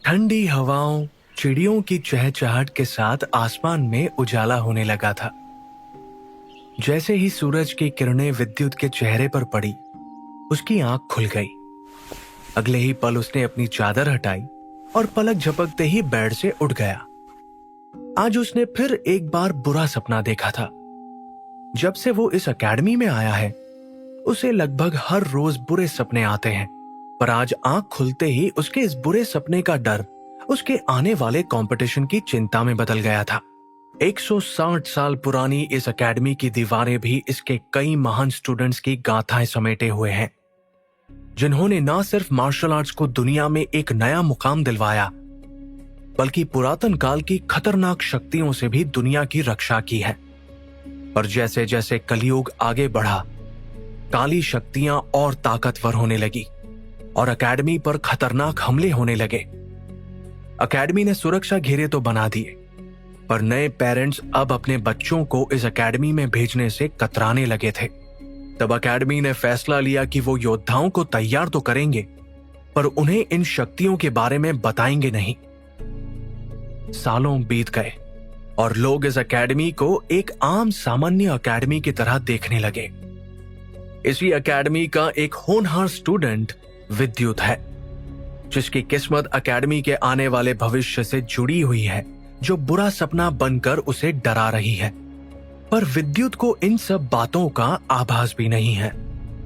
ठंडी हवाओं, चिड़ियों की चहचहाट के साथ आसमान में उजाला होने लगा था। जैसे ही सूरज की किरणें विद्युत के चेहरे पर पड़ी, उसकी आंख खुल गई। अगले ही पल उसने अपनी चादर हटाई और पलक झपकते ही बेड से उठ गया। आज उसने फिर एक बार बुरा सपना देखा था। जब से वो इस एकेडमी में आया है, उसे लगभग हर रोज बुरे सपने आते हैं, पर आज आंख खुलते ही उसके इस बुरे सपने का डर उसके आने वाले कंपटीशन की चिंता में बदल गया था। 160 साल पुरानी इस एकेडमी की दीवारें भी इसके कई महान स्टूडेंट्स की गाथाएं समेटे हुए हैं, जिन्होंने न सिर्फ मार्शल आर्ट्स को दुनिया में एक नया मुकाम दिलवाया, बल्कि पुरातन काल की खतरनाक शक्तियों से भी दुनिया की रक्षा की है। पर जैसे जैसे कलयुग आगे बढ़ा, काली शक्तियां और ताकतवर होने लगी और एकेडमी पर खतरनाक हमले होने लगे। एकेडमी ने सुरक्षा घेरे तो बना दिए, पर नए पेरेंट्स अब अपने बच्चों को इस एकेडमी में भेजने से कतराने लगे थे। तब एकेडमी ने फैसला लिया कि वो योद्धाओं को तैयार तो करेंगे, पर उन्हें इन शक्तियों के बारे में बताएंगे नहीं। सालों बीत गए और लोग इस एकेडमी को एक आम सामान्य एकेडमी की तरह देखने लगे। इसी एकेडमी का एक होनहार स्टूडेंट विद्युत है, जिसकी किस्मत एकेडमी के आने वाले भविष्य से जुड़ी हुई है, जो बुरा सपना बनकर उसे डरा रही है। पर विद्युत को इन सब बातों का आभास भी नहीं है।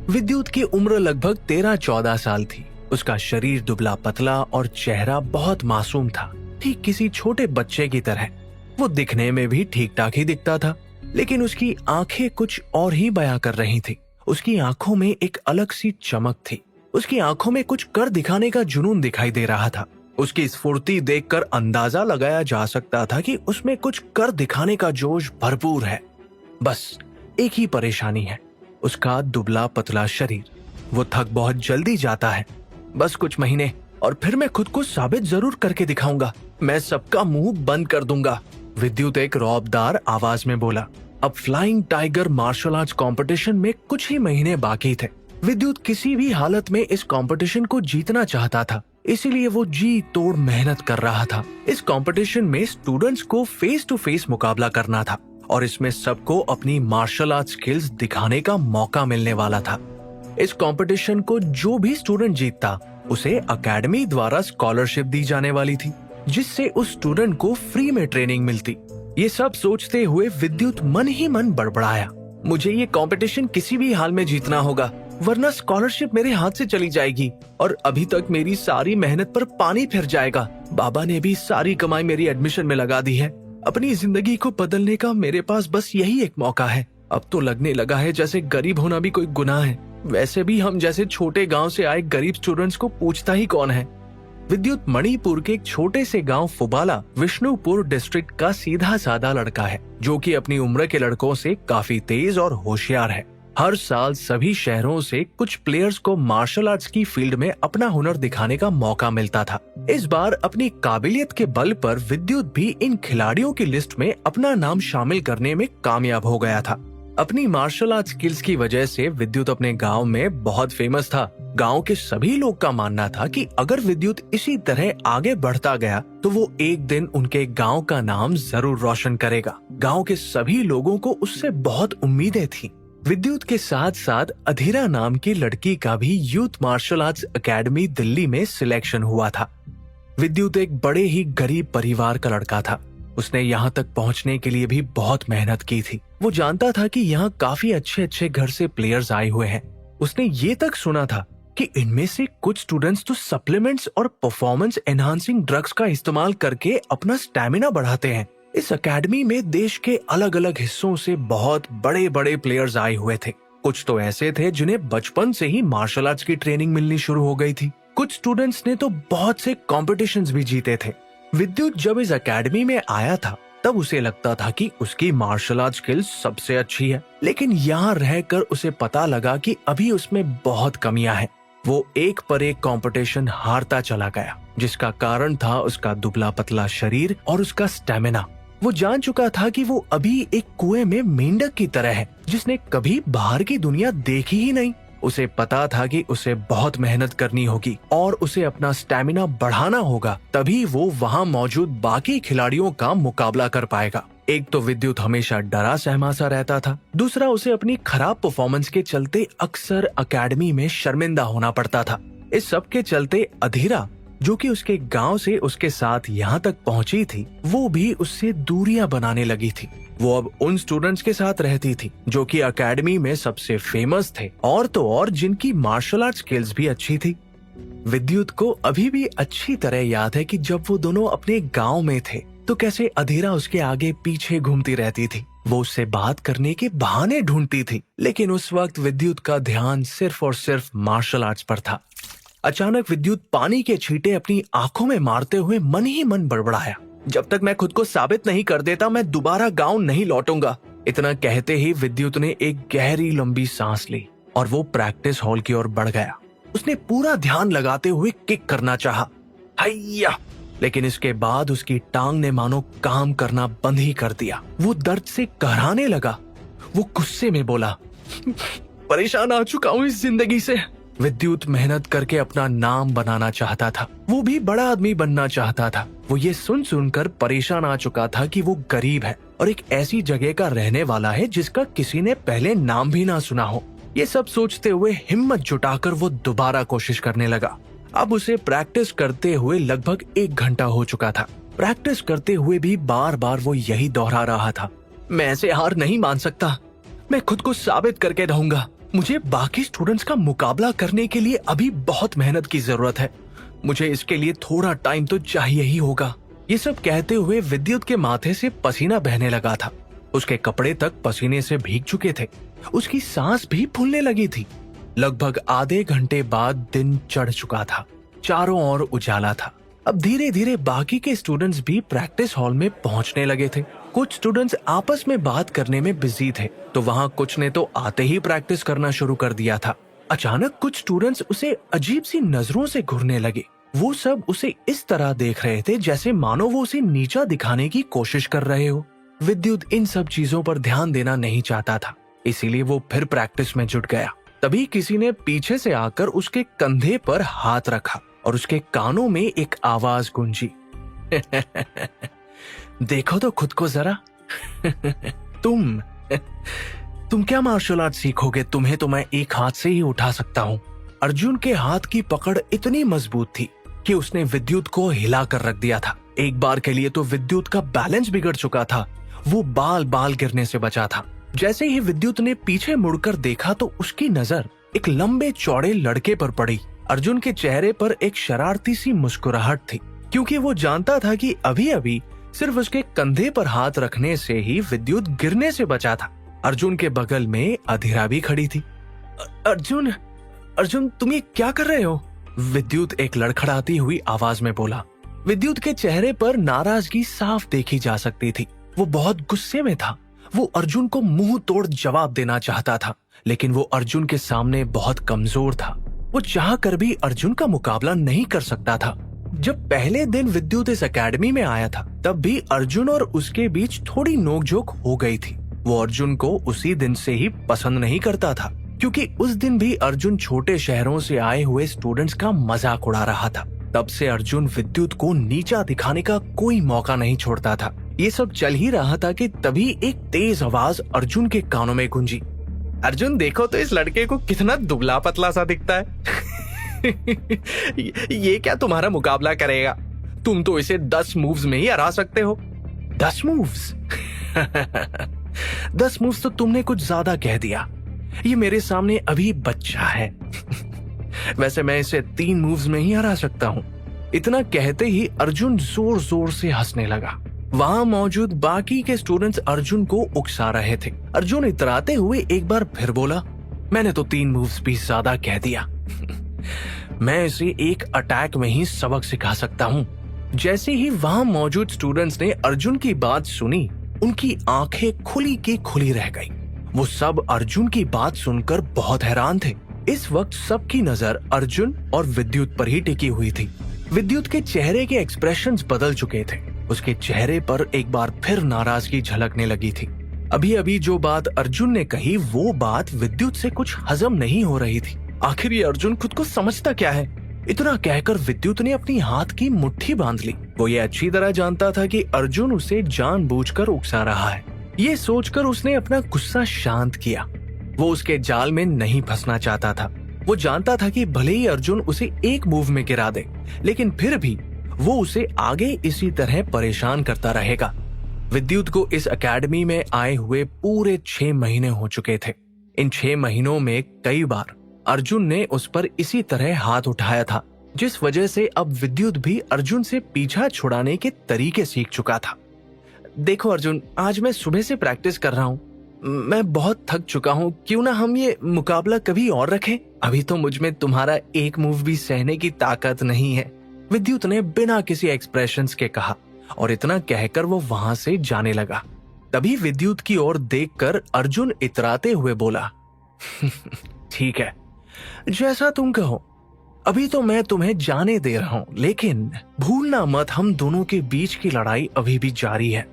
विद्युत की उम्र लगभग 13-14 साल थी। उसका शरीर दुबला पतला और चेहरा बहुत मासूम था, ठीक किसी छोटे बच्चे की तरह। वो दिखने में भी ठीक ठाक ही दिखता था, लेकिन उसकी आंखें कुछ और ही बयां कर रही थी। उसकी आंखों में एक अलग सी चमक थी। उसकी आंखों में कुछ कर दिखाने का जुनून दिखाई दे रहा था। उसकी स्फूर्ति देखकर अंदाजा लगाया जा सकता था कि उसमें कुछ कर दिखाने का जोश भरपूर है। बस एक ही परेशानी है, उसका दुबला पतला शरीर। वो थक बहुत जल्दी जाता है। बस कुछ महीने और फिर मैं खुद को साबित जरूर करके दिखाऊंगा। मैं सबका मुंह बंद कर दूंगा, विद्युत एक रौबदार आवाज में बोला। अब flying tiger martial arts competition में कुछ ही महीने बाकी थे। विद्युत किसी भी हालत में इस कंपटीशन को जीतना चाहता था, इसीलिए वो जी तोड़ मेहनत कर रहा था। इस कंपटीशन में स्टूडेंट्स को फेस टू फेस मुकाबला करना था और इसमें सबको अपनी मार्शल आर्ट स्किल्स दिखाने का मौका मिलने वाला था। इस कंपटीशन को जो भी स्टूडेंट जीतता, उसे एकेडमी द्वारा स्कॉलरशिप दी जाने वाली थी, जिससे उस स्टूडेंट को फ्री में ट्रेनिंग मिलती। ये सब सोचते हुए विद्युत मन ही मन बड़बड़ाया, मुझे ये कंपटीशन किसी भी हाल में जीतना होगा, वरना स्कॉलरशिप मेरे हाथ से चली जाएगी और अभी तक मेरी सारी मेहनत पर पानी फिर जाएगा। बाबा ने भी सारी कमाई मेरी एडमिशन में लगा दी है। अपनी जिंदगी को बदलने का मेरे पास बस यही एक मौका है। अब तो लगने लगा है जैसे गरीब होना भी कोई गुनाह है। वैसे भी हम जैसे छोटे गांव से आए गरीब स्टूडेंट्स को पूछता ही कौन है। विद्युत मणिपुर के एक छोटे से गांव फुबाला, विष्णुपुर डिस्ट्रिक्ट का सीधा साधा लड़का है, जो कि अपनी उम्र के लड़कों से काफी तेज और होशियार है। हर साल सभी शहरों से कुछ प्लेयर्स को मार्शल आर्ट्स की फील्ड में अपना हुनर दिखाने का मौका मिलता था। इस बार अपनी काबिलियत के बल पर विद्युत भी इन खिलाड़ियों की लिस्ट में अपना नाम शामिल करने में कामयाब हो गया था। अपनी मार्शल आर्ट स्किल्स की वजह से विद्युत अपने गांव में बहुत फेमस था। गांव के सभी लोग का मानना था कि अगर विद्युत इसी तरह आगे बढ़ता गया तो वो एक दिन उनके गांव का नाम जरूर रोशन करेगा। गांव के सभी लोगों को उससे बहुत उम्मीदें थी। विद्युत के साथ साथ अधीरा नाम की लड़की का भी youth martial arts academy Delhi में सिलेक्शन हुआ था। विद्युत एक बड़े ही गरीब परिवार का लड़का था। उसने यहाँ तक पहुँचने के लिए भी बहुत मेहनत की थी। वो जानता था कि यहाँ काफी अच्छे अच्छे घर से प्लेयर्स आए हुए हैं। उसने ये तक सुना था कि इनमें से कुछ स्टूडेंट्स तो सप्लीमेंट्स और परफॉर्मेंस एनहांसिंग ड्रग्स का इस्तेमाल करके अपना स्टैमिना बढ़ाते हैं। इस एकेडमी में देश के अलग अलग हिस्सों से बहुत बड़े बड़े प्लेयर्स आए हुए थे। कुछ तो ऐसे थे जिन्हें बचपन से ही मार्शल आर्ट्स की ट्रेनिंग मिलनी शुरू हो गई थी। कुछ स्टूडेंट्स ने तो बहुत से कॉम्पिटिशन्स भी जीते थे। विद्युत जब इस एकेडमी में आया था, तब उसे लगता था कि उसकी मार्शल आर्ट स्किल्स सबसे अच्छी है, लेकिन यहाँ रहकर उसे पता लगा कि अभी उसमें बहुत कमियां हैं। वो एक पर एक कंपटीशन हारता चला गया, जिसका कारण था उसका दुबला पतला शरीर और उसका स्टैमिना। वो जान चुका था कि वो अभी एक कुएं में मेंढक की तरह है, जिसने कभी बाहर की दुनिया देखी ही नहीं। उसे पता था कि उसे बहुत मेहनत करनी होगी और उसे अपना स्टैमिना बढ़ाना होगा, तभी वो वहाँ मौजूद बाकी खिलाड़ियों का मुकाबला कर पाएगा। एक तो विद्युत हमेशा डरा सहमा सा रहता था, दूसरा उसे अपनी खराब परफॉर्मेंस के चलते अक्सर अकेडमी में शर्मिंदा होना पड़ता था। इस सब के चलते अधीरा, जो कि उसके गांव से उसके साथ यहाँ तक पहुंची थी, वो भी उससे दूरियां बनाने लगी थी। वो अब उन स्टूडेंट्स के साथ रहती थी जो कि अकेडमी में सबसे फेमस थे और तो और जिनकी मार्शल आर्ट स्किल्स भी अच्छी थी। विद्युत को अभी भी अच्छी तरह याद है कि जब वो दोनों अपने गांव में थे तो कैसे अधीरा उसके आगे पीछे घूमती रहती थी। वो उससे बात करने के बहाने ढूंढती थी, लेकिन उस वक्त विद्युत का ध्यान सिर्फ और सिर्फ मार्शल आर्ट्स पर था। अचानक विद्युत पानी के छींटे अपनी आंखों में मारते हुए मन ही मन बड़बड़ाया, जब तक मैं खुद को साबित नहीं कर देता मैं दोबारा गांव नहीं लौटूंगा। इतना कहते ही विद्युत ने एक गहरी लंबी सांस ली और वो प्रैक्टिस हॉल की ओर बढ़ गया। उसने पूरा ध्यान लगाते हुए किक करना चाहा, हैया, लेकिन इसके बाद उसकी टांग ने मानो काम करना बंद ही कर दिया। वो दर्द से कहराने लगा। वो गुस्से में बोला, परेशान आ चुका हूँ इस जिंदगी से। विद्युत मेहनत करके अपना नाम बनाना चाहता था, वो भी बड़ा आदमी बनना चाहता था। वो ये सुन सुनकर परेशान आ चुका था कि वो गरीब है और एक ऐसी जगह का रहने वाला है जिसका किसी ने पहले नाम भी ना सुना हो। ये सब सोचते हुए हिम्मत जुटाकर वो दोबारा कोशिश करने लगा। अब उसे प्रैक्टिस करते हुए लगभग 1 घंटा हो चुका था। प्रैक्टिस करते हुए भी बार बार वो यही दोहरा रहा था, मैं ऐसे हार नहीं मान सकता, मैं खुद को साबित करके रहूंगा। मुझे बाकी स्टूडेंट्स का मुकाबला करने के लिए अभी बहुत मेहनत की जरूरत है, मुझे इसके लिए थोड़ा टाइम तो चाहिए ही होगा। ये सब कहते हुए विद्युत के माथे से पसीना बहने लगा था। उसके कपड़े तक पसीने से भीग चुके थे, उसकी सांस भी फूलने लगी थी। लगभग आधे घंटे बाद दिन चढ़ चुका था, चारों ओर उजाला था। अब धीरे धीरे बाकी के स्टूडेंट्स भी प्रैक्टिस हॉल में पहुंचने लगे थे। कुछ स्टूडेंट्स आपस में बात करने में बिजी थे, तो वहाँ कुछ ने तो आते ही प्रैक्टिस करना शुरू कर दिया था। अचानक कुछ स्टूडेंट्स उसे अजीब सी नजरों से घूरने लगे। वो सब उसे इस तरह देख रहे थे जैसे मानो वो उसे नीचा दिखाने की कोशिश कर रहे हो। विद्युत इन सब चीजों पर ध्यान देना नहीं चाहता था, इसीलिए वो फिर प्रैक्टिस में जुट गया। तभी किसी ने पीछे से आकर उसके कंधे पर हाथ रखा और उसके कानों में एक आवाज गूंजी, देखो तो खुद को जरा। तुम क्या मार्शल आर्ट सीखोगे? तुम्हें तो मैं एक हाथ से ही उठा सकता हूँ। अर्जुन के हाथ की पकड़ इतनी मजबूत थी कि उसने विद्युत को हिला कर रख दिया था। एक बार के लिए तो विद्युत का बैलेंस बिगड़ चुका था, वो बाल बाल गिरने से बचा था। जैसे ही विद्युत ने पीछे मुड़कर देखा तो उसकी नजर एक लंबे चौड़े लड़के पर पड़ी। अर्जुन के चेहरे पर एक शरारती सी मुस्कुराहट थी, क्योंकि वो जानता था कि अभी अभी सिर्फ उसके कंधे पर हाथ रखने से ही विद्युत गिरने से बचा था। अर्जुन के बगल में अधीरा भी खड़ी थी। अर्जुन तुम ये क्या कर रहे हो? विद्युत एक लड़खड़ाती हुई आवाज में बोला। विद्युत के चेहरे पर नाराजगी साफ देखी जा सकती थी। वो बहुत गुस्से में था। वो अर्जुन को मुंह तोड़ जवाब देना चाहता था, लेकिन वो अर्जुन के सामने बहुत कमजोर था। वो चाह कर भी अर्जुन का मुकाबला नहीं कर सकता था। जब पहले दिन विद्युत इस एकेडमी में आया था, तब भी अर्जुन और उसके बीच थोड़ी नोकझोंक हो गई थी। वो अर्जुन को उसी दिन से ही पसंद नहीं करता था, क्योंकि उस दिन भी अर्जुन छोटे शहरों से आए हुए स्टूडेंट्स का मजाक उड़ा रहा था। तब से अर्जुन विद्युत को नीचा दिखाने का कोई मौका नहीं छोड़ता था। ये सब चल ही रहा था कि तभी एक तेज आवाज अर्जुन के कानों में गूंजी, अर्जुन देखो तो इस लड़के को कितना दुबला पतला सा दिखता है। ये क्या तुम्हारा मुकाबला करेगा? तुम तो इसे 10 मूव्स में ही हरा सकते हो। 10 मूव्स? 10 मूव्स तो तुमने कुछ ज्यादा कह दिया। ये मेरे सामने अभी बच्चा है। वैसे मैं इसे 3 मूव्स में ही हरा सकता हूँ। इतना कहते ही अर्जुन जोर जोर से हंसने लगा। वहां मौजूद बाकी के स्टूडेंट्स अर्जुन को उकसा रहे थे। अर्जुन इतराते हुए एक बार फिर बोला, मैंने तो 3 मूव्स भी ज्यादा कह दिया। मैं इसे एक अटैक में ही सबक सिखा सकता हूँ। जैसे ही वहां मौजूद स्टूडेंट्स ने अर्जुन की बात सुनी, उनकी आंखें खुली की खुली रह गई। वो सब अर्जुन की बात सुनकर बहुत हैरान थे। इस वक्त सबकी नजर अर्जुन और विद्युत पर ही टिकी हुई थी। विद्युत के चेहरे के एक्सप्रेशंस बदल चुके थे। उसके चेहरे पर एक बार फिर नाराजगी झलकने लगी थी। अभी अभी जो बात अर्जुन ने कही वो बात विद्युत से कुछ हजम नहीं हो रही थी। आखिर ये अर्जुन खुद को समझता क्या है? इतना कहकर विद्युत ने अपनी हाथ की मुट्ठी बांध ली। वो ये अच्छी तरह जानता था कि अर्जुन उसे जानबूझकर उकसा रहा है। ये सोचकर उसने अपना गुस्सा शांत किया। वो उसके जाल में नहीं फंसना चाहता था। वो जानता था कि भले ही अर्जुन उसे एक मूव में गिरा दे, लेकिन फिर भी वो उसे आगे इसी तरह परेशान करता रहेगा। विद्युत को इस एकेडमी में आए हुए पूरे 6 महीने हो चुके थे। इन 6 महीनों में कई बार अर्जुन ने उस पर इसी तरह हाथ उठाया था, जिस वजह से अब विद्युत भी अर्जुन से पीछा छुड़ाने के तरीके सीख चुका था। देखो अर्जुन, आज मैं सुबह से प्रैक्टिस कर रहा हूँ। मैं बहुत थक चुका हूँ। क्यों ना हम ये मुकाबला कभी और रखें? अभी तो मुझ में तुम्हारा एक मूव भी सहने की ताकत नहीं है, विद्युत ने बिना किसी एक्सप्रेशंस के कहा, और इतना कहकर वो वहां से जाने लगा। तभी विद्युत की ओर देखकर अर्जुन इतराते हुए बोला, ठीक है, जैसा तुम कहो। अभी तो मैं तुम्हें जाने दे रहा हूँ, लेकिन भूलना मत, हम दोनों के बीच की लड़ाई अभी भी जारी है।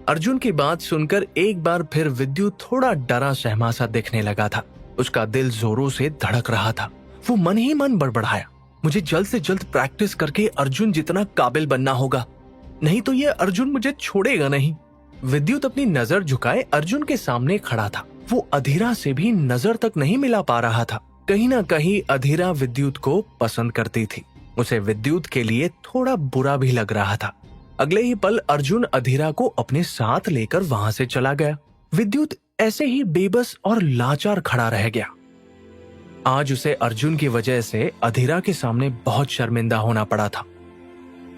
अर्जुन की बात सुनकर एक बार फिर विद्युत थोड़ा डरा सहमा सा दिखने लगा था। उसका दिल जोरों से धड़क रहा था। वो मन ही मन बड़बड़ाया, मुझे जल्द से जल्द प्रैक्टिस करके अर्जुन जितना काबिल बनना होगा, नहीं तो ये अर्जुन मुझे छोड़ेगा नहीं। विद्युत अपनी नजर झुकाए अर्जुन के सामने खड़ा था। वो अधीरा से भी नजर तक नहीं मिला पा रहा था। कहीं ना कहीं अधीरा विद्युत को पसंद करती थी। उसे विद्युत के लिए थोड़ा बुरा भी लग रहा था। अगले ही पल अर्जुन अधीरा को अपने साथ लेकर वहां से चला गया। विद्युत ऐसे ही बेबस और लाचार खड़ा रह गया। आज उसे अर्जुन की वजह से अधीरा के सामने बहुत शर्मिंदा होना पड़ा था।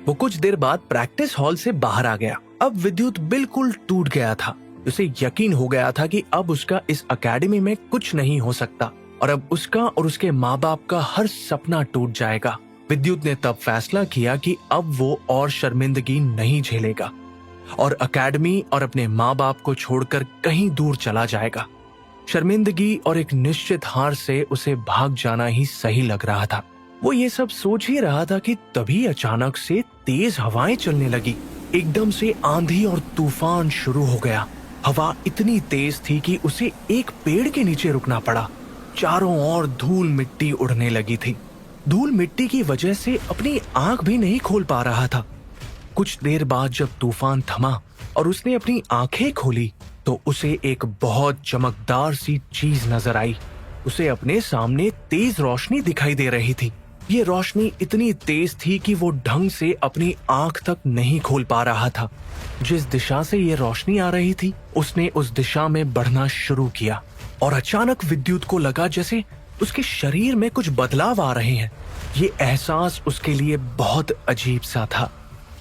वो कुछ देर बाद प्रैक्टिस हॉल से बाहर आ गया। अब विद्युत बिल्कुल टूट गया था। उसे यकीन हो गया था कि अब उसका इस एकेडमी में कुछ नहीं हो सकता और अब उसका और उसके माँ बाप का हर सपना टूट जाएगा। विद्युत ने तब फैसला किया कि अब वो और शर्मिंदगी नहीं झेलेगा और एकेडमी और अपने माँ बाप को छोड़कर कहीं दूर चला जाएगा। शर्मिंदगी और एक निश्चित हार से उसे भाग जाना ही सही लग रहा था। वो ये सब सोच ही रहा था कि तभी अचानक से तेज हवाएं चलने लगी। एकदम से आंधी और तूफान शुरू हो गया। हवा इतनी तेज थी कि उसे एक पेड़ के नीचे रुकना पड़ा। चारों ओर धूल मिट्टी उड़ने लगी थी। धूल मिट्टी की वजह से अपनी आंख भी नहीं खोल पा रहा था। कुछ देर बाद जब तूफान थमा और उसने अपनी आंखें खोली तो उसे एक बहुत चमकदार सी चीज नजर आई। उसे अपने सामने तेज रोशनी दिखाई दे रही थी। ये रोशनी इतनी तेज थी कि वो ढंग से अपनी आंख तक नहीं खोल पा रहा था। जिस दिशा से ये रोशनी आ रही थी उसने उस दिशा में बढ़ना शुरू किया और अचानक विद्युत को लगा जैसे उसके शरीर में कुछ बदलाव आ रहे हैं। ये एहसास उसके लिए बहुत अजीब सा था।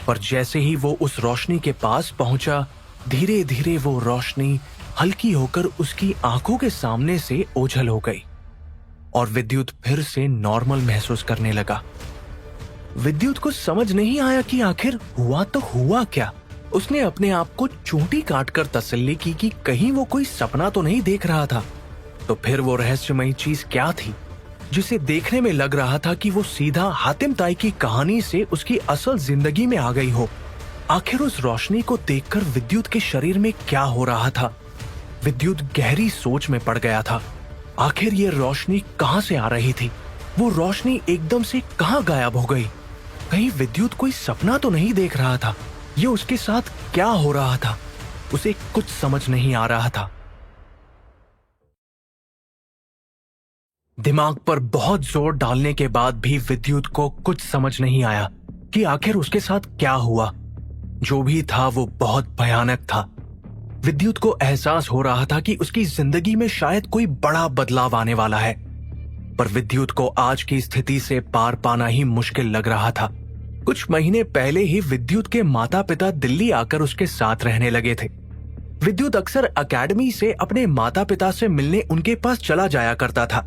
पर जैसे ही वो उस रोशनी के पास पहुंचा, धीरे धीरे वो रोशनी हल्की होकर उसकी आंखों के सामने से ओझल हो गई और विद्युत फिर से नॉर्मल महसूस करने लगा। विद्युत को समझ नहीं आया कि आखिर हुआ तो हुआ क्या। उसने अपने आप को चोटी काटकर तसल्ली की कि कहीं वो कोई सपना तो नहीं देख रहा था। तो फिर वो रहस्यमयी चीज क्या थी जिसे देखने में लग रहा था कि वो सीधा हातिम ताई की कहानी से उसकी असल जिंदगी में आ गई हो। आखिर उस रोशनी को देखकर विद्युत के शरीर में क्या हो रहा था? विद्युत गहरी सोच में पड़ गया था। आखिर ये रोशनी कहां से आ रही थी? वो रोशनी एकदम से कहां गायब हो गई? कहीं विद्युत कोई सपना तो नहीं देख रहा था? ये उसके साथ क्या हो रहा था? उसे कुछ समझ नहीं आ रहा था। दिमाग पर बहुत जोर डालने के बाद भी विद्युत को कुछ समझ नहीं आया कि आखिर उसके साथ क्या हुआ। जो भी था वो बहुत भयानक था। विद्युत को एहसास हो रहा था कि उसकी जिंदगी में शायद कोई बड़ा बदलाव आने वाला है, पर विद्युत को आज की स्थिति से पार पाना ही मुश्किल लग रहा था। कुछ महीने पहले ही विद्युत के माता पिता दिल्ली आकर उसके साथ रहने लगे थे। विद्युत अक्सर एकेडमी से अपने माता पिता से मिलने उनके पास चला जाया करता था,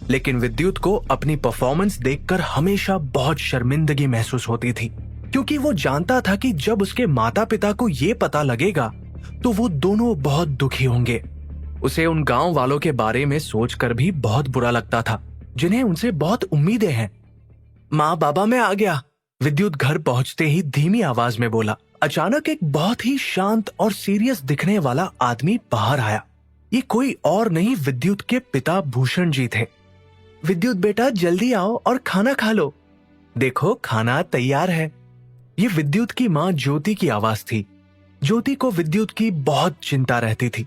लेकिन विद्युत को अपनी परफॉर्मेंस देखकर हमेशा बहुत शर्मिंदगी महसूस होती थी, क्योंकि वो जानता था कि जब उसके माता पिता को ये पता लगेगा तो वो दोनों बहुत दुखी होंगे। उसे उन गांव वालों के बारे में सोचकर भी बहुत बुरा लगता था, जिन्हें उनसे बहुत उम्मीदें हैं। माँ बाबा, मैं आ गया, विद्युत घर पहुंचते ही धीमी आवाज में बोला अचानक एक बहुत ही शांत और सीरियस दिखने वाला आदमी बाहर आया। ये कोई और नहीं, विद्युत के पिता भूषण जी थे। विद्युत बेटा, जल्दी आओ और खाना खा लो। देखो, खाना तैयार है। ये विद्युत की माँ ज्योति की आवाज थी। ज्योति को विद्युत की बहुत चिंता रहती थी।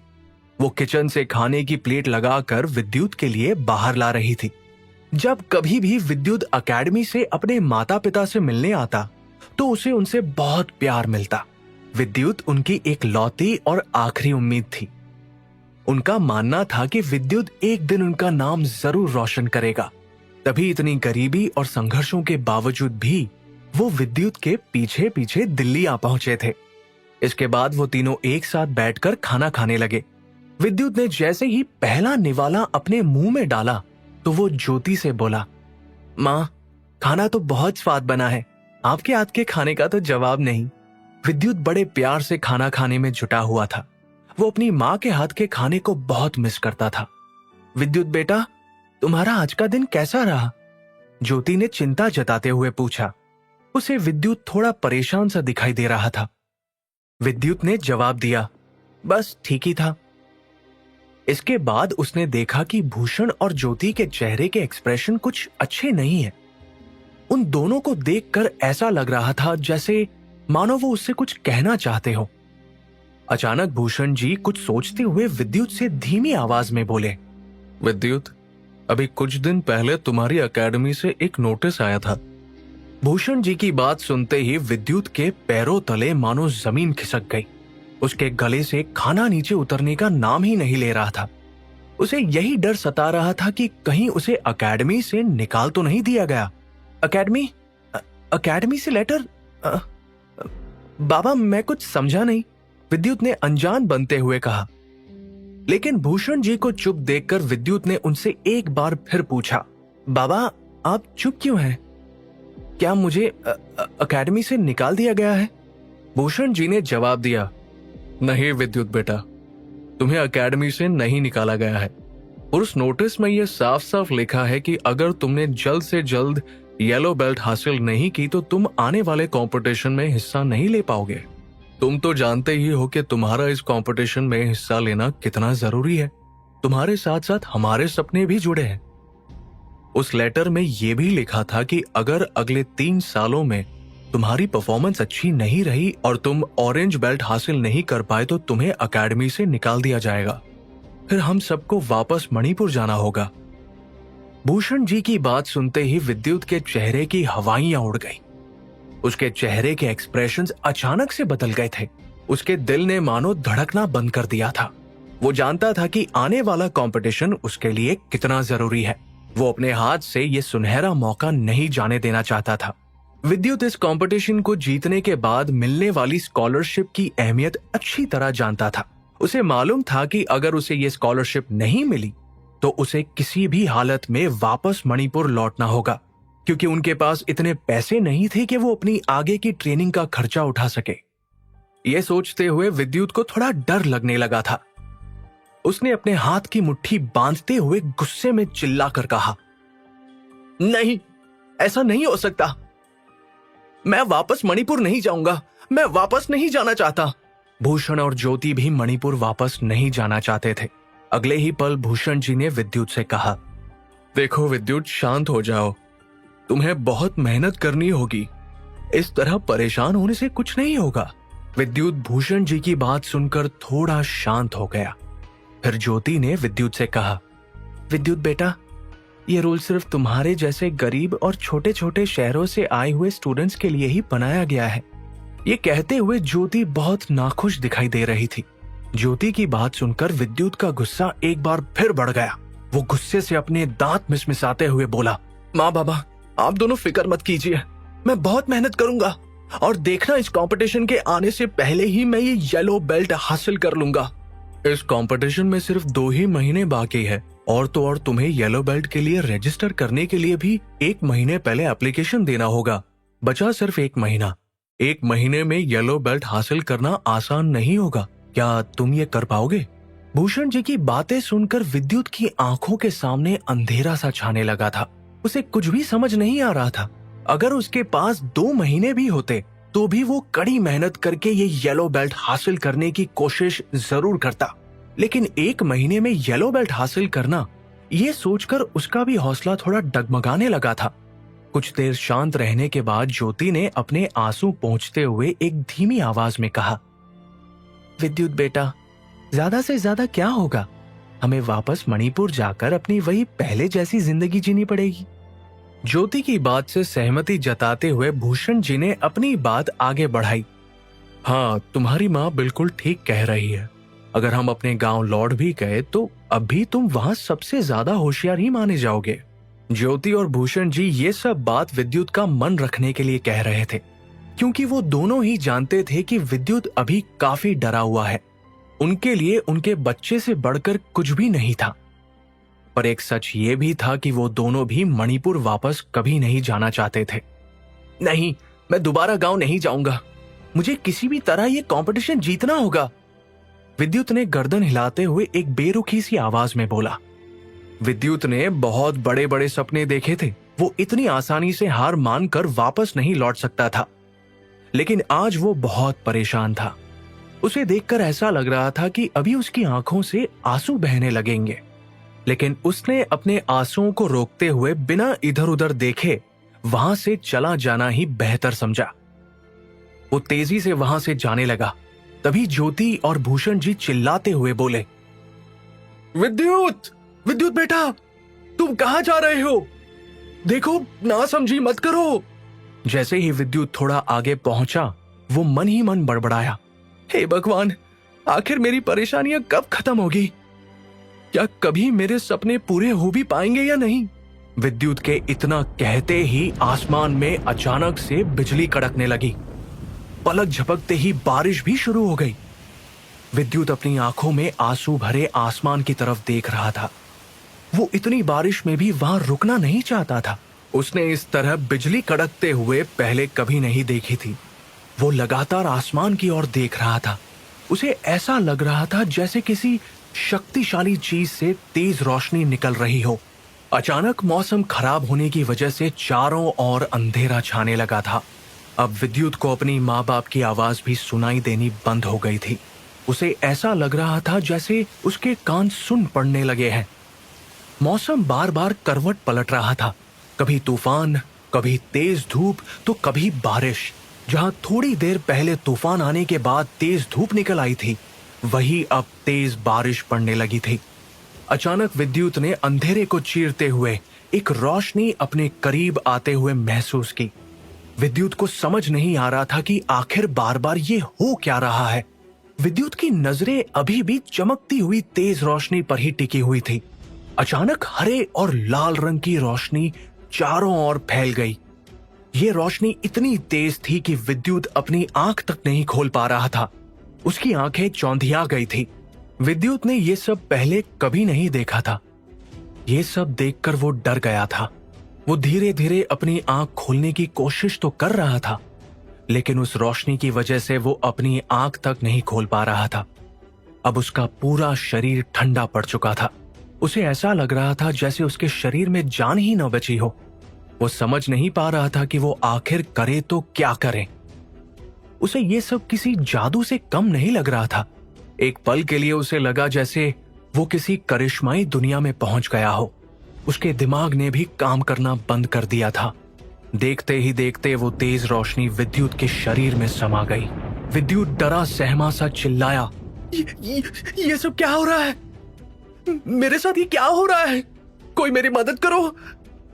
वो किचन से खाने की प्लेट लगाकर विद्युत के लिए बाहर ला रही थी। जब कभी भी विद्युत एकेडमी से अपने माता पिता से मिलने आता तो उसे उनसे बहुत प्यार मिलता। विद्युत उनकी एक लौती और आखिरी उम्मीद थी। उनका मानना था कि विद्युत एक दिन उनका नाम जरूर रोशन करेगा। तभी इतनी गरीबी और संघर्षों के बावजूद भी वो विद्युत के पीछे पीछे दिल्ली आ पहुंचे थे। इसके बाद वो तीनों एक साथ बैठकर खाना खाने लगे। विद्युत ने जैसे ही पहला निवाला अपने मुंह में डाला तो वो ज्योति से बोला, माँ, खाना तो बहुत स्वाद बना है, आपके हाथ के खाने का तो जवाब नहीं। विद्युत बड़े प्यार से खाना खाने में जुटा हुआ था। वो अपनी माँ के हाथ के खाने को बहुत मिस करता था। विद्युत बेटा, तुम्हारा आज का दिन कैसा रहा? ज्योति ने चिंता जताते हुए पूछा। उसे विद्युत थोड़ा परेशान सा दिखाई दे रहा था। विद्युत ने जवाब दिया, बस ठीक ही था। इसके बाद उसने देखा कि भूषण और ज्योति के चेहरे के एक्सप्रेशन कुछ अच्छे नहीं है। उन दोनों को देखकर ऐसा लग रहा था जैसे मानो वो उससे कुछ कहना चाहते हो। अचानक भूषण जी कुछ सोचते हुए विद्युत से धीमी आवाज में बोले, विद्युत, अभी कुछ दिन पहले तुम्हारी एकेडमी से एक नोटिस आया था। भूषण जी की बात सुनते ही विद्युत के पैरों तले मानो जमीन खिसक गई। उसके गले से खाना नीचे उतरने का नाम ही नहीं ले रहा था। उसे यही डर सता रहा था कि कहीं उसे एकेडमी से निकाल तो नहीं दिया गया। एकेडमी से लेटर? बाबा, मैं कुछ समझा नहीं, विद्युत ने अनजान बनते हुए कहा। लेकिन भूषण जी को चुप देखकर विद्युत ने उनसे एक बार फिर पूछा, बाबा, आप चुप क्यों हैं? क्या मुझे एकेडमी से निकाल दिया गया है? भूषण जी ने जवाब दिया, नहीं विद्युत बेटा, तुम्हें एकेडमी से नहीं निकाला गया है। और उस नोटिस में यह साफ साफ लिखा है कि अगर तुमने जल्द से जल्द येलो बेल्ट हासिल नहीं की तो तुम आने वाले कंपटीशन में हिस्सा नहीं ले पाओगे। तुम तो जानते ही हो कि तुम्हारा इस कंपटीशन में हिस्सा लेना कितना जरूरी है। तुम्हारे साथ साथ हमारे सपने भी जुड़े हैं। उस लेटर में यह भी लिखा था कि अगर अगले 3 सालों में तुम्हारी परफॉर्मेंस अच्छी नहीं रही और तुम ऑरेंज बेल्ट हासिल नहीं कर पाए तो तुम्हें एकेडमी से निकाल दिया जाएगा। फिर हम सबको वापस मणिपुर जाना होगा। भूषण जी की बात सुनते ही विद्युत के चेहरे की हवाइयां उड़ गईं। उसके चेहरे के एक्सप्रेशंस अचानक से बदल गए थे। उसके दिल ने मानो धड़कना बंद कर दिया था। वो जानता था कि आने वाला कंपटीशन उसके लिए कितना जरूरी है। वो अपने हाथ से ये सुनहरा मौका नहीं जाने देना चाहता था। विद्युत इस कंपटीशन को जीतने के बाद मिलने वाली स्कॉलरशिप की अहमियत अच्छी तरह जानता था। उसे मालूम था कि अगर उसे ये स्कॉलरशिप नहीं मिली तो उसे किसी भी हालत में वापस मणिपुर लौटना होगा, क्योंकि उनके पास इतने पैसे नहीं थे कि वो अपनी आगे की ट्रेनिंग का खर्चा उठा सके। ये सोचते हुए विद्युत को थोड़ा डर लगने लगा था। उसने अपने हाथ की मुट्ठी बांधते हुए गुस्से में चिल्लाकर कहा, नहीं, ऐसा नहीं हो सकता। मैं वापस मणिपुर नहीं जाऊंगा। मैं वापस नहीं जाना चाहता। भूषण और ज्योति भी मणिपुर वापस नहीं जाना चाहते थे। अगले ही पल भूषण जी ने विद्युत से कहा, देखो विद्युत, शांत हो जाओ। तुम्हें बहुत मेहनत करनी होगी। इस तरह परेशान होने से कुछ नहीं होगा। विद्युत भूषण जी की बात सुनकर थोड़ा शांत हो गया। फिर ज्योति ने विद्युत से कहा, विद्युत बेटा, ये रूल सिर्फ तुम्हारे जैसे गरीब और छोटे छोटे शहरों से आए हुए स्टूडेंट्स के लिए ही बनाया गया है। ये कहते हुए ज्योति बहुत नाखुश दिखाई दे रही थी। ज्योति की बात सुनकर विद्युत का गुस्सा एक बार फिर बढ़ गया। वो गुस्से से अपने दांत मिसमिसाते हुए बोला, माँ बाबा, आप दोनों फिक्र मत कीजिए। मैं बहुत मेहनत करूंगा और देखना, इस कंपटीशन के आने से पहले ही मैं ये येलो बेल्ट हासिल कर लूंगा। इस कंपटीशन में सिर्फ 2 ही महीने बाकी है और तो और तुम्हें येलो बेल्ट के लिए रजिस्टर करने के लिए भी 1 महीने पहले एप्लीकेशन देना होगा। बचा सिर्फ 1 महीना। 1 महीने में येलो बेल्ट हासिल करना आसान नहीं होगा। क्या तुम ये कर पाओगे? भूषण जी की बातें सुनकर विद्युत की आंखों के सामने अंधेरा सा छाने लगा था। उसे कुछ भी समझ नहीं आ रहा था। अगर उसके पास 2 महीने भी होते तो भी वो कड़ी मेहनत करके ये येलो बेल्ट हासिल करने की कोशिश जरूर करता। लेकिन 1 महीने में येलो बेल्ट हासिल करना, ये सोचकर उसका भी हौसला थोड़ा डगमगाने लगा था। कुछ देर शांत रहने के बाद ज्योति ने अपने आंसू पोंछते हुए एक धीमी आवाज में कहा, विद्युत बेटा, ज्यादा से ज्यादा क्या होगा? हमें वापस मणिपुर जाकर अपनी वही पहले जैसी जिंदगी जीनी पड़ेगी। ज्योति की बात से सहमति जताते हुए भूषण जी ने अपनी बात आगे बढ़ाई। हाँ, तुम्हारी माँ बिल्कुल ठीक कह रही है। अगर हम अपने गांव लौट भी गए तो अब भी तुम वहां सबसे ज्यादा होशियार ही माने जाओगे। ज्योति और भूषण जी ये सब बात विद्युत का मन रखने के लिए कह रहे थे, क्योंकि वो दोनों ही जानते थे कि विद्युत अभी काफी डरा हुआ है। उनके लिए उनके बच्चे से बढ़कर कुछ भी नहीं था। पर एक सच ये भी था कि वो दोनों भी मणिपुर वापस कभी नहीं जाना चाहते थे। नहीं, मैं दोबारा गांव नहीं जाऊंगा। मुझे किसी भी तरह ये कंपटीशन जीतना होगा। विद्युत ने गर्दन हिलाते हुए एक बेरुखी सी आवाज में बोला। विद्युत ने बहुत बड़े बड़े सपने देखे थे। वो इतनी आसानी से हार मानकर वापस नहीं लौट सकता था। लेकिन आज वो बहुत परेशान था। उसे देखकर ऐसा लग रहा था कि अभी उसकी आंखों से आंसू बहने लगेंगे। लेकिन उसने अपने आंसुओं को रोकते हुए बिना इधर उधर देखे वहां से चला जाना ही बेहतर समझा। वो तेजी से वहां से जाने लगा। तभी ज्योति और भूषण जी चिल्लाते हुए बोले, विद्युत, विद्युत बेटा, तुम कहां जा रहे हो? देखो, ना समझी मत करो। जैसे ही विद्युत थोड़ा आगे पहुंचा, वो मन ही मन बड़बड़ाया, हे भगवान, आखिर मेरी परेशानियां कब खत्म होगी? क्या कभी मेरे सपने पूरे हो भी पाएंगे या नहीं? विद्युत के इतना कहते ही आसमान में अचानक से बिजली कड़कने लगी। पलक झपकते ही बारिश भी शुरू हो गई। विद्युत अपनी आंखों में आंसू भरे आसमान की तरफ देख रहा था। वो इतनी बारिश में भी वहां रुकना नहीं चाहता था। उसने इस तरह बिजली कड़कते हुए पहले कभी नहीं देखी थी। वो लगातार आसमान की ओर देख रहा था। उसे ऐसा लग रहा था जैसे किसी शक्तिशाली चीज से तेज रोशनी निकल रही हो। अचानक मौसम खराब होने की वजह से चारों ओर अंधेरा छाने लगा था। अब विद्युत को अपनी माँ बाप की आवाज भी सुनाई देनी बंद हो गई थी। उसे ऐसा लग रहा था जैसे उसके कान सुन पड़ने लगे हैं। मौसम बार बार करवट पलट रहा था। कभी तूफान, कभी तेज धूप, तो कभी बारिश। जहां थोड़ी देर पहले तूफान आने के बाद तेज धूप निकल आई थी, वही अब तेज बारिश पड़ने लगी थी। अचानक विद्युत ने अंधेरे को चीरते हुए एक रोशनी अपने करीब आते हुए महसूस की। विद्युत को समझ नहीं आ रहा था कि आखिर बार बार ये हो क्या रहा है। विद्युत की नजरें अभी भी चमकती हुई तेज रोशनी पर ही टिकी हुई थी। अचानक हरे और लाल रंग की रोशनी चारों ओर फैल गई। ये रोशनी इतनी तेज थी कि विद्युत अपनी आंख तक नहीं खोल पा रहा था। उसकी आंखें चौंधिया गई थी। विद्युत ने ये सब पहले कभी नहीं देखा था। ये सब देखकर वो डर गया था। वो धीरे धीरे अपनी आंख खोलने की कोशिश तो कर रहा था, लेकिन उस रोशनी की वजह से वो अपनी आंख तक नहीं खोल पा रहा था। अब उसका पूरा शरीर ठंडा पड़ चुका था। उसे ऐसा लग रहा था जैसे उसके शरीर में जान ही न बची हो। वो समझ नहीं पा रहा था कि वो आखिर करे तो क्या करे। उसे ये सब किसी जादू से कम नहीं लग रहा था। एक पल के लिए उसे लगा जैसे वो किसी करिश्माई दुनिया में पहुंच गया हो। उसके दिमाग ने भी काम करना बंद कर दिया था। देखते ही देखते वो तेज रोशनी विद्युत के शरीर में समा गई। विद्युत डरा सहमा सा चिल्लाया, ये सब क्या हो रहा है? मेरे साथ ये क्या हो रहा है? कोई मेरी मदद करो।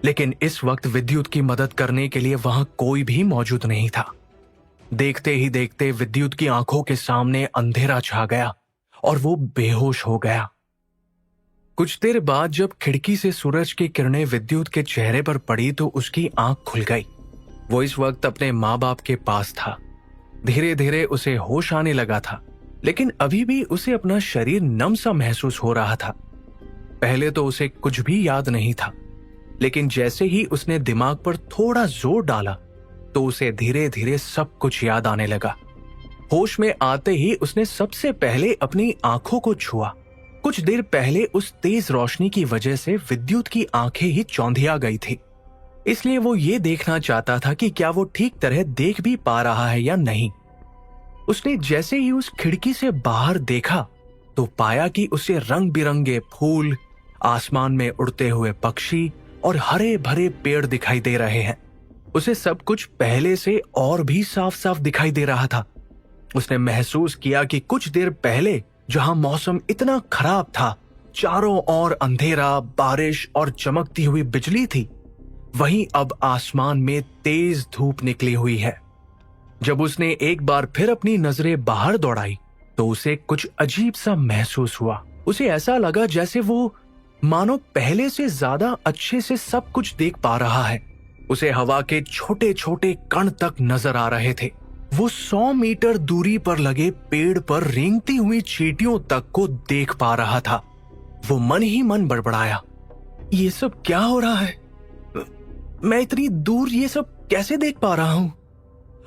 लेकिन इस वक्त विद्युत की मदद करने के लिए वहां कोई भी मौजूद नहीं था। देखते ही देखते विद्युत की आंखों के सामने अंधेरा छा गया और वो बेहोश हो गया। कुछ देर बाद जब खिड़की से सूरज की किरणें विद्युत के चेहरे पर पड़ी तो उसकी आंख खुल गई। वो इस वक्त अपने माँ बाप के पास था। धीरे धीरे उसे होश आने लगा था, लेकिन अभी भी उसे अपना शरीर नम सा महसूस हो रहा था। पहले तो उसे कुछ भी याद नहीं था, लेकिन जैसे ही उसने दिमाग पर थोड़ा जोर डाला तो उसे धीरे धीरे सब कुछ याद आने लगा। होश में आते ही उसने सबसे पहले अपनी आंखों को छुआ। कुछ देर पहले उस तेज रोशनी की वजह से विद्युत की आंखें ही चौंधिया गई थी। इसलिए वो ये देखना चाहता था कि क्या वो ठीक तरह देख भी पा रहा है या नहीं। उसने जैसे ही उस खिड़की से बाहर देखा तो पाया कि उसे रंग बिरंगे फूल, आसमान में उड़ते हुए पक्षी और हरे भरे पेड़ दिखाई दे रहे हैं। उसे सब कुछ पहले से और भी साफ साफ दिखाई दे रहा था। उसने महसूस किया कि कुछ देर पहले जहां मौसम इतना खराब था, चारों ओर अंधेरा, बारिश और चमकती हुई बिजली थी, वहीं अब आसमान में तेज धूप निकली हुई है। जब उसने एक बार फिर अपनी नजरें बाहर दौड़ाई तो उसे कुछ अजीब सा महसूस हुआ। उसे ऐसा लगा जैसे वो मानो पहले से ज्यादा अच्छे से सब कुछ देख पा रहा है। उसे हवा के छोटे छोटे कण तक नजर आ रहे थे। वो 100 मीटर दूरी पर लगे पेड़ पर रेंगती हुई चींटियों तक को देख पा रहा था। वो मन ही मन बड़बड़ाया, ये सब क्या हो रहा है? मैं इतनी दूर ये सब कैसे देख पा रहा हूं?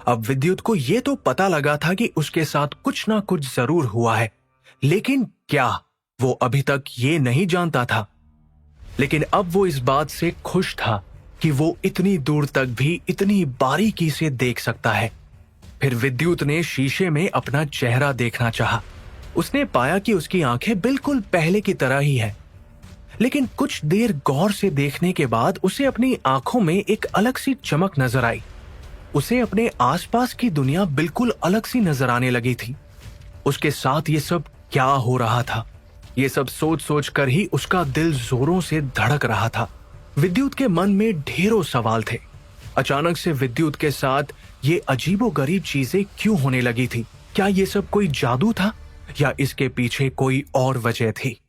अब विद्युत को ये तो पता लगा था कि उसके साथ कुछ ना कुछ जरूर हुआ है, लेकिन क्या, वो अभी तक ये नहीं जानता था। लेकिन अब वो इस बात से खुश था कि वो इतनी दूर तक भी इतनी बारीकी से देख सकता है। फिर विद्युत ने शीशे में अपना चेहरा देखना चाहा। उसने पाया कि उसकी आंखें बिल्कुल पहले की तरह ही है, लेकिन कुछ देर गौर से देखने के बाद उसे अपनी आंखों में एक अलग सी चमक नजर आई। उसे अपने आसपास की दुनिया बिल्कुल अलग सी नजर आने लगी थी। उसके साथ ये सब क्या हो रहा था? ये सब सोच सोच कर ही उसका दिल जोरों से धड़क रहा था। विद्युत के मन में ढेरों सवाल थे। अचानक से विद्युत के साथ ये अजीबोगरीब चीजें क्यों होने लगी थी? क्या ये सब कोई जादू था या इसके पीछे कोई और वजह थी?